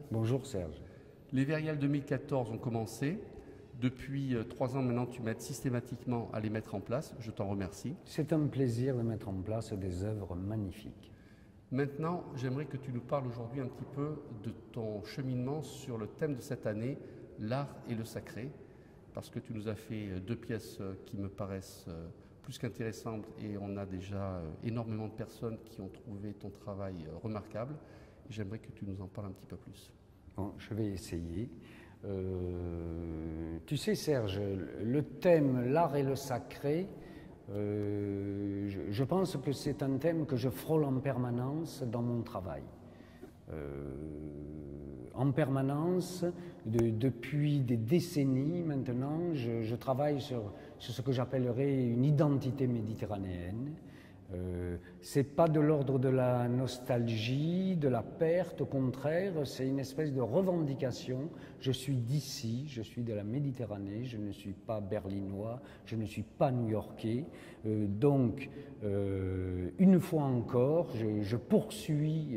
Bonjour Serge. Les Vériales 2014 ont commencé. Depuis 3 ans maintenant, tu m'aides systématiquement à les mettre en place. Je t'en remercie. C'est un plaisir de mettre en place des œuvres magnifiques. Maintenant, j'aimerais que tu nous parles aujourd'hui un petit peu de ton cheminement sur le thème de cette année, l'art et le sacré, parce que tu nous as fait 2 pièces qui me paraissent plus qu'intéressantes et on a déjà énormément de personnes qui ont trouvé ton travail remarquable. J'aimerais que tu nous en parles un petit peu plus. Bon, je vais essayer. Tu sais Serge, le thème l'art et le sacré, je pense que c'est un thème que je frôle en permanence dans mon travail. En permanence, depuis des décennies maintenant, je travaille sur ce que j'appellerais une identité méditerranéenne. C'est pas de l'ordre de la nostalgie, de la perte, au contraire, c'est une espèce de revendication. Je suis d'ici, je suis de la Méditerranée, je ne suis pas berlinois, je ne suis pas new-yorkais. Donc, une fois encore, je poursuis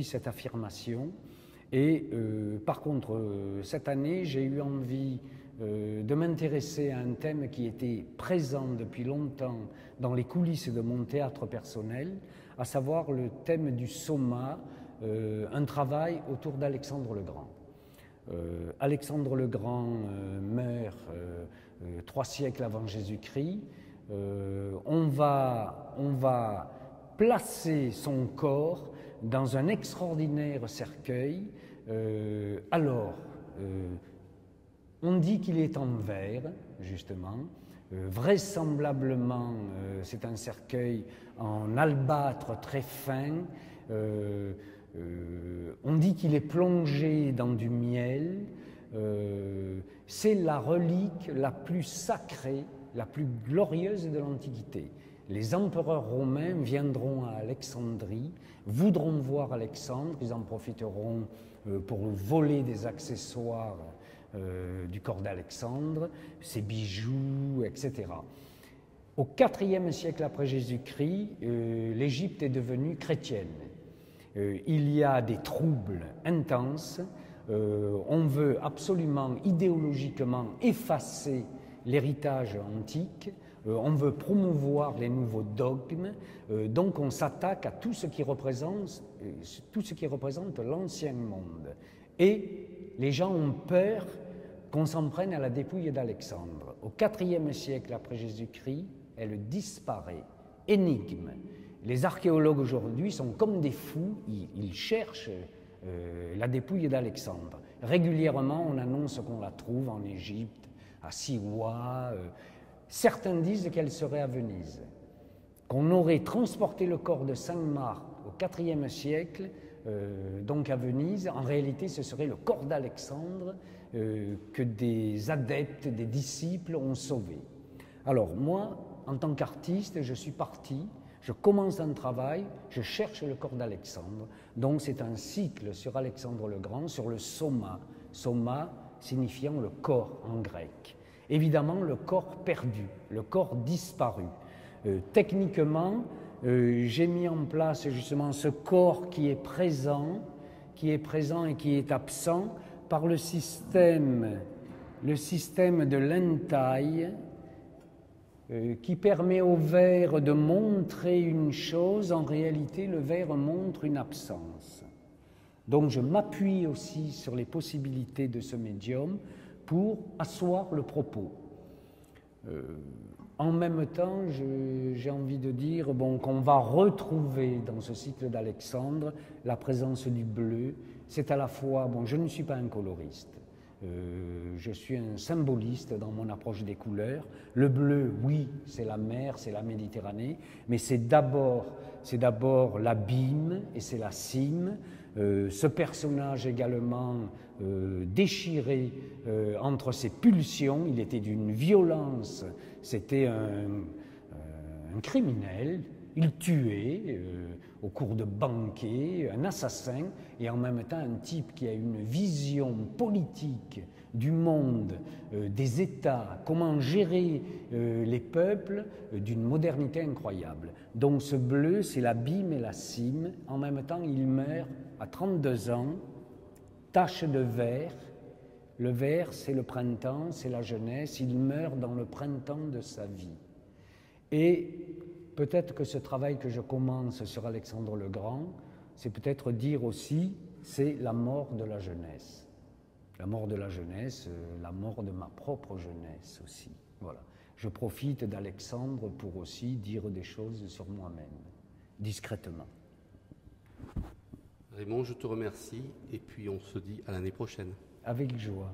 cette affirmation. Et par contre, cette année, j'ai eu envie de m'intéresser à un thème qui était présent depuis longtemps dans les coulisses de mon théâtre personnel, à savoir le thème du soma, un travail autour d'Alexandre le Grand. Alexandre le Grand meurt 3 siècles avant Jésus-Christ. On va placer son corps dans un extraordinaire cercueil. On dit qu'il est en verre, justement. Vraisemblablement, c'est un cercueil en albâtre très fin. On dit qu'il est plongé dans du miel. C'est la relique la plus sacrée, la plus glorieuse de l'Antiquité. Les empereurs romains viendront à Alexandrie, voudront voir Alexandre, ils en profiteront pour voler des accessoires du corps d'Alexandre, ses bijoux, etc. Au IVe siècle après Jésus-Christ, l'Égypte est devenue chrétienne. Il y a des troubles intenses. On veut absolument idéologiquement effacer l'héritage antique. On veut promouvoir les nouveaux dogmes. Donc on s'attaque à tout ce qui représente l'ancien monde. Et les gens ont peur qu'on s'en prenne à la dépouille d'Alexandre. Au IVe siècle après Jésus-Christ, elle disparaît. Énigme. Les archéologues aujourd'hui sont comme des fous, ils cherchent la dépouille d'Alexandre. Régulièrement, on annonce qu'on la trouve en Égypte, à Siwa. Certains disent qu'elle serait à Venise. Qu'on aurait transporté le corps de Saint Marc au IVe siècle, donc à Venise. En réalité, ce serait le corps d'Alexandre que des adeptes, des disciples ont sauvé. Alors moi, en tant qu'artiste, je suis parti, je commence un travail, je cherche le corps d'Alexandre. Donc c'est un cycle sur Alexandre le Grand, sur le soma, soma signifiant le corps en grec. Évidemment, le corps perdu, le corps disparu. Techniquement, j'ai mis en place justement ce corps qui est présent et qui est absent par le système de l'entaille qui permet au verre de montrer une chose. En réalité, le verre montre une absence. Donc je m'appuie aussi sur les possibilités de ce médium pour asseoir le propos. En même temps, j'ai envie de dire qu'on va retrouver dans ce cycle d'Alexandre la présence du bleu. C'est à la fois, je ne suis pas un coloriste, je suis un symboliste dans mon approche des couleurs. Le bleu, oui, c'est la mer, c'est la Méditerranée, mais c'est d'abord l'abîme et c'est la cime. Ce personnage également déchiré entre ses pulsions, il était d'une violence, c'était un criminel, il tuait au cours de banquets, un assassin, et en même temps un type qui a une vision politique du monde, des États, comment gérer les peuples d'une modernité incroyable. Donc ce bleu, c'est l'abîme et la cime. En même temps, il meurt à 32 ans tache de verre. Le verre, c'est le printemps, c'est la jeunesse. Il meurt dans le printemps de sa vie. Et peut-être que ce travail que je commence sur Alexandre le Grand, c'est peut-être dire aussi, c'est la mort de la jeunesse. La mort de la jeunesse, la mort de ma propre jeunesse aussi. Voilà. Je profite d'Alexandre pour aussi dire des choses sur moi-même, discrètement. Raymond, je te remercie et puis on se dit à l'année prochaine. Avec joie.